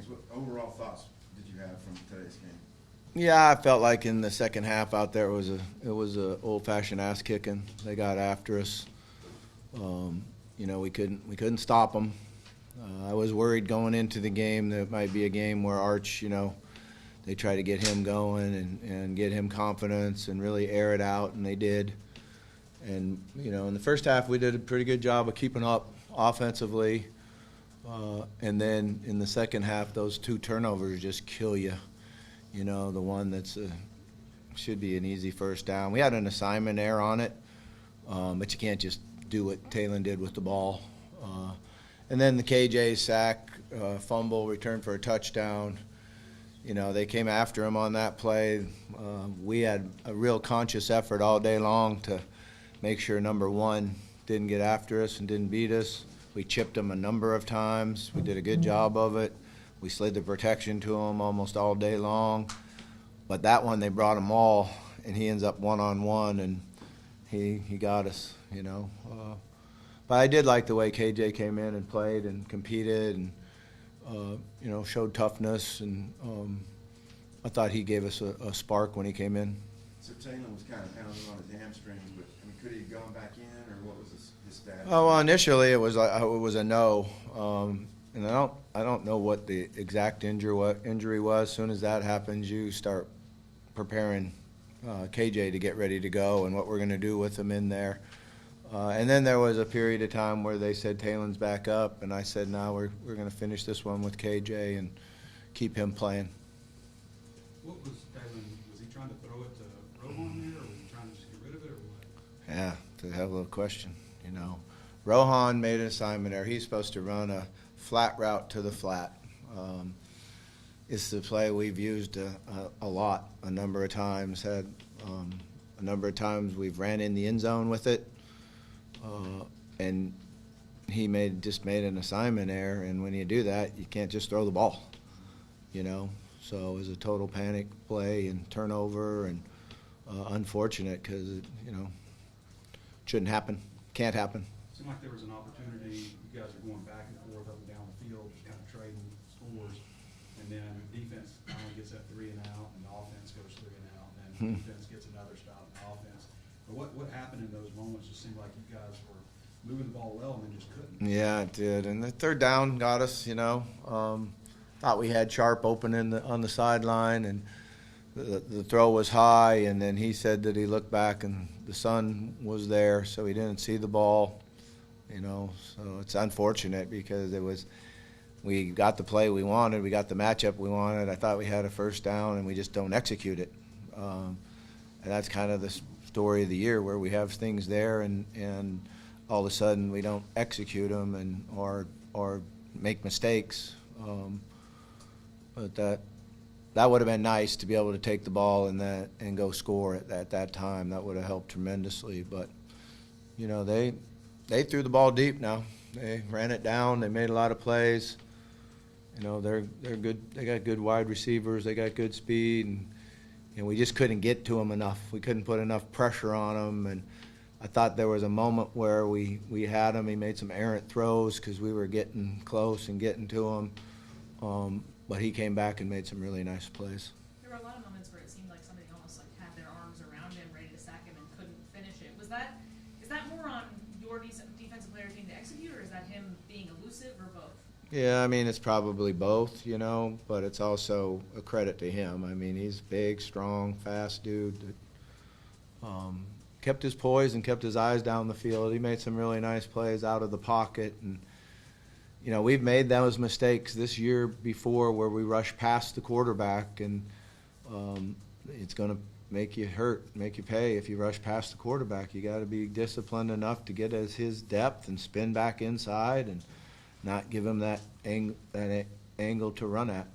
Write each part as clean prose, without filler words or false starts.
What overall thoughts did you have from today's game? Yeah, I felt like in the second half out there it was a old-fashioned ass kicking. They got after us. We couldn't stop them. I was worried going into the game that it might be a game where Arch, they try to get him going and get him confidence and really air it out, and they did. And in the first half we did a pretty good job of keeping up offensively. And then in the second half, those 2 turnovers just kill you. The one that's should be an easy first down. We had an assignment error on it, but you can't just do what Taylen did with the ball. And then the KJ sack, fumble, return for a touchdown. They came after him on that play. We had a real conscious effort all day long to make sure number 1 didn't get after us and didn't beat us. We chipped him a number of times. We did a good job of it. We slid the protection to him almost all day long. But that one, they brought him all, and he ends up one-on-one, and he got us, But I did like the way KJ came in and played and competed and, showed toughness. And I thought he gave us a spark when he came in. So Taylen was kind of pounding on his hamstrings, but could he have gone back in, or what was his status? Oh, well, initially it was a no. And I don't know what the exact injury was. As soon as that happens, you start preparing KJ to get ready to go and what we're going to do with him in there. And then there was a period of time where they said Taylen's back up, and I said, no, we're going to finish this one with KJ and keep him playing. What was Taylen? Was he trying to throw it to Rohan there, or was he trying to just get rid of it, or what? Yeah, it's a hell of a question. Rohan made an assignment there. He's supposed to run a flat route to the flat. It's the play we've used a lot, a number of times. Had a number of times we've ran in the end zone with it, and he just made an assignment error. And when you do that, you can't just throw the ball. So it was a total panic play and turnover, and unfortunate because it shouldn't happen, can't happen. It seemed like there was an opportunity. You guys are going back and forth up and down the field, just kind of trading scores, and then defense finally gets that 3 and out, and the offense goes 3 and out, and then defense gets another stop in the offense. But what happened in those moments? Just seemed like you guys were moving the ball well and then just couldn't. Yeah, it did. And the third down got us. Thought we had Sharp open on the sideline, and the throw was high, and then he said that he looked back and the sun was there, so he didn't see the ball. So it's unfortunate because we got the play we wanted, we got the matchup we wanted. I thought we had a first down, and we just don't execute it. And that's kind of the story of the year, where we have things there, and all of a sudden we don't execute them or make mistakes. But that would have been nice to be able to take the ball and go score at that time. That would have helped tremendously. But they threw the ball deep now. They ran it down. They made a lot of plays. They're good. They got good wide receivers. They got good speed, and we just couldn't get to them enough. We couldn't put enough pressure on them. And I thought there was a moment where we had him. He made some errant throws because we were getting close and getting to him. But he came back and made some really nice plays. There were a lot of moments where it seemed like somebody almost had their arms around him, ready to sack him, and couldn't finish it. Is that more on your defensive player team to execute, or is that him being elusive, or both? Yeah, it's probably both, but it's also a credit to him. He's big, strong, fast dude that kept his poise and kept his eyes down the field. He made some really nice plays out of the pocket, and we've made those mistakes this year before where we rush past the quarterback, and it's going to make you hurt, make you pay if you rush past the quarterback. You got to be disciplined enough to get at his depth and spin back inside and not give him that angle to run at.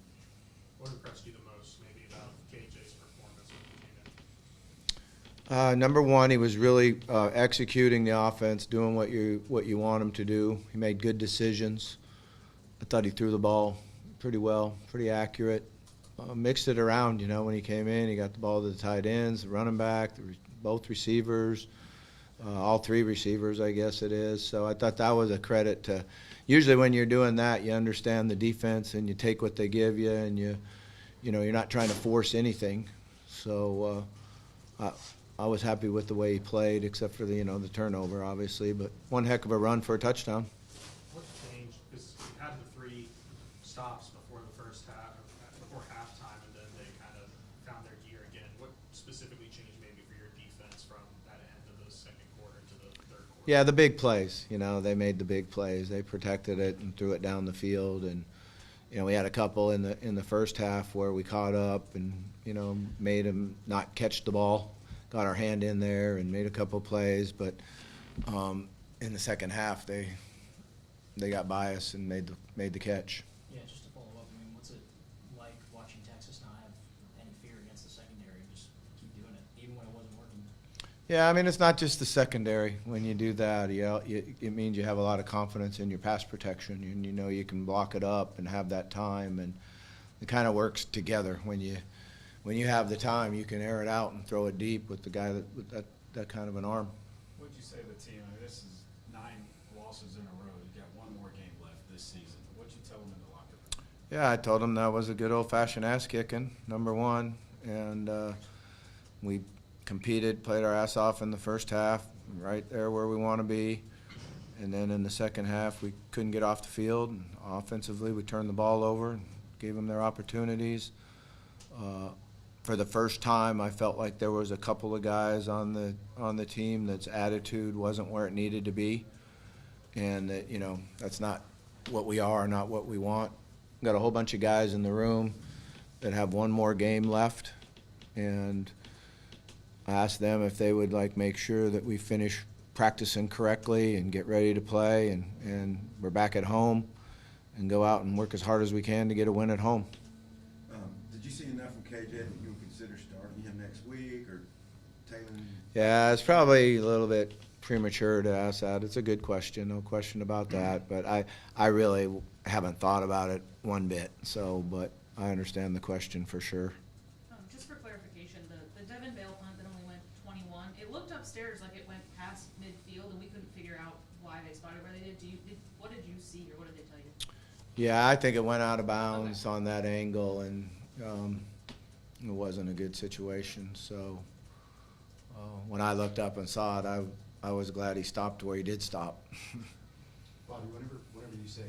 What impressed you the most maybe about KJ's performance when he came in? Number one, he was really executing the offense, doing what you want him to do. He made good decisions. I thought he threw the ball pretty well, pretty accurate. Mixed it around, when he came in. He got the ball to the tight ends, the running back, both receivers. all three receivers, I guess it is. So I thought that was a credit to. Usually when you're doing that, you understand the defense and you take what they give you, and you're not trying to force anything. So I was happy with the way he played, except for the turnover, obviously. But one heck of a run for a touchdown. What changed? Because you had the 3 stops before the first half, before halftime, and then they kind of found their gear again. What specifically changed maybe for your defense from that end of the second quarter to the third quarter? Yeah, the big plays. They made the big plays. They protected it and threw it down the field. And we had a couple in the first half where we caught up and made them not catch the ball. Got our hand in there and made a couple plays, but in the second half they got by us and made the catch. Yeah, just to follow up, what's it like watching Texas not have any fear against the secondary and just keep doing it, even when it wasn't working? Yeah, it's not just the secondary. When you do that, it means you have a lot of confidence in your pass protection, and you can block it up and have that time, and it kind of works together. When you have the time, you can air it out and throw it deep with the guy with that kind of an arm. What'd you say to the team? This is 9 losses in a row. You got one more game left this season. What'd you tell them in the locker room? Yeah, I told them that was a good old-fashioned ass-kicking, number one, and we competed, played our ass off in the first half, right there where we want to be, and then in the second half we couldn't get off the field. And offensively, we turned the ball over and gave them their opportunities. For the first time, I felt like there was a couple of guys on the team that's attitude wasn't where it needed to be, and that that's not what we are, not what we want. Got a whole bunch of guys in the room that have one more game left, and I asked them if they would make sure that we finish practicing correctly and get ready to play, and we're back at home and go out and work as hard as we can to get a win at home. Did you see enough from KJ that you would consider starting him next week, or Taylen? Yeah, it's probably a little bit premature to ask that. It's a good question, no question about that. But I really haven't thought about it one bit. But I understand the question for sure. Just for clarification, the Devin Bale punt that only went 21, it looked upstairs like it went past midfield, and we couldn't figure out why they spotted where they did. What did you see, or what did they tell you? Yeah, I think it went out of bounds on that angle, and it wasn't a good situation. So when I looked up and saw it, I was glad he stopped where he did stop. Bobby, whenever you say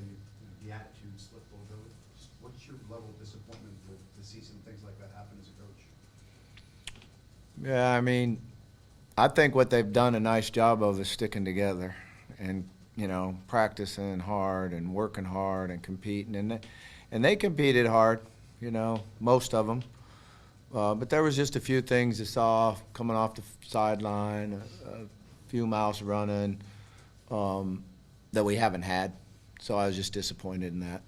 the attitude slipped a little bit, what's your level of disappointment to see some things like that happen as a coach? Yeah, I think what they've done a nice job of is sticking together and practicing hard and working hard and competing, and they competed hard, most of them. But there was just a few things I saw coming off the sideline, a few miles running that we haven't had. So I was just disappointed in that.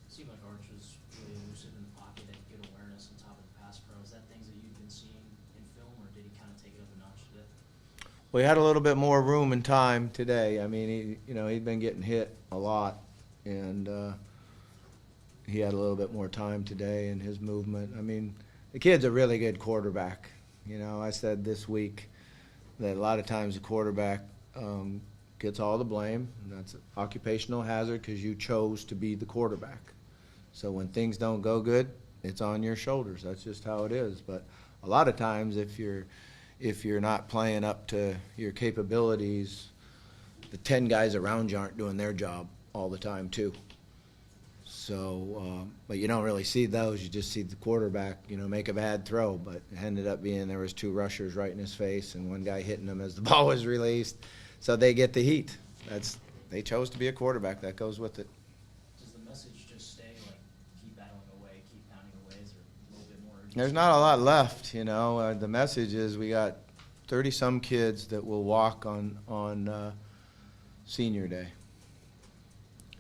It seemed like Arch was really elusive in the pocket, had good awareness on top of the pass pro. Is that things that you've been seeing in film, or did he kind of take it up a notch today? We had a little bit more room and time today. He'd been getting hit a lot, and he had a little bit more time today in his movement. The kid's a really good quarterback. I said this week that a lot of times the quarterback gets all the blame, and that's an occupational hazard because you chose to be the quarterback. So when things don't go good, it's on your shoulders. That's just how it is. But a lot of times if you're not playing up to your capabilities, the 10 guys around you aren't doing their job all the time too. So, but you don't really see those. You just see the quarterback, make a bad throw. But it ended up being there was 2 rushers right in his face and one guy hitting him as the ball was released. So they get the heat. They chose to be a quarterback. That goes with it. Does the message just stay keep battling away, keep pounding away? Is there a little bit more urgency? There's not a lot left, The message is we got 30-some kids that will walk on senior day,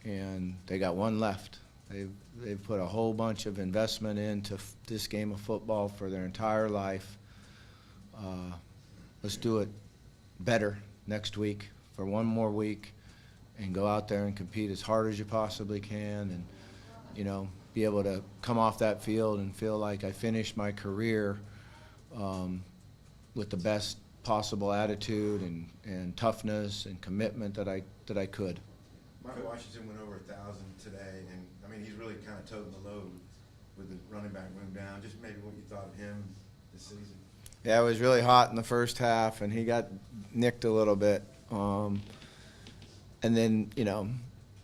and they got one left. They've put a whole bunch of investment into this game of football for their entire life. Let's do it better next week for one more week and go out there and compete as hard as you possibly can, and be able to come off that field and feel like I finished my career with the best possible attitude and toughness and commitment that I could. Mike Washington went over 1,000 today, and, I mean, he's really kind of toting the load with the running back room down. Just maybe what you thought of him this season. Yeah, it was really hot in the first half, and he got nicked a little bit. And then, you know,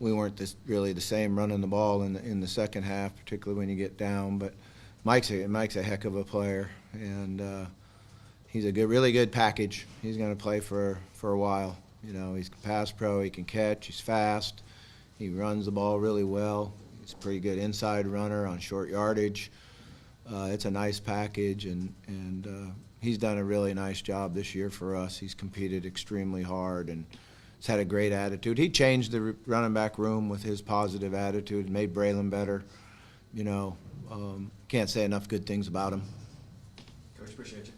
we weren't really the same running the ball in the second half, particularly when you get down. But Mike's a heck of a player, and he's a really good package. He's going to play for a while. You know, he's a pass pro. He can catch. He's fast. He runs the ball really well. He's a pretty good inside runner on short yardage. It's a nice package, and he's done a really nice job this year for us. He's competed extremely hard and he's had a great attitude. He changed the running back room with his positive attitude, made Braylon better. You know, can't say enough good things about him. Coach, appreciate you.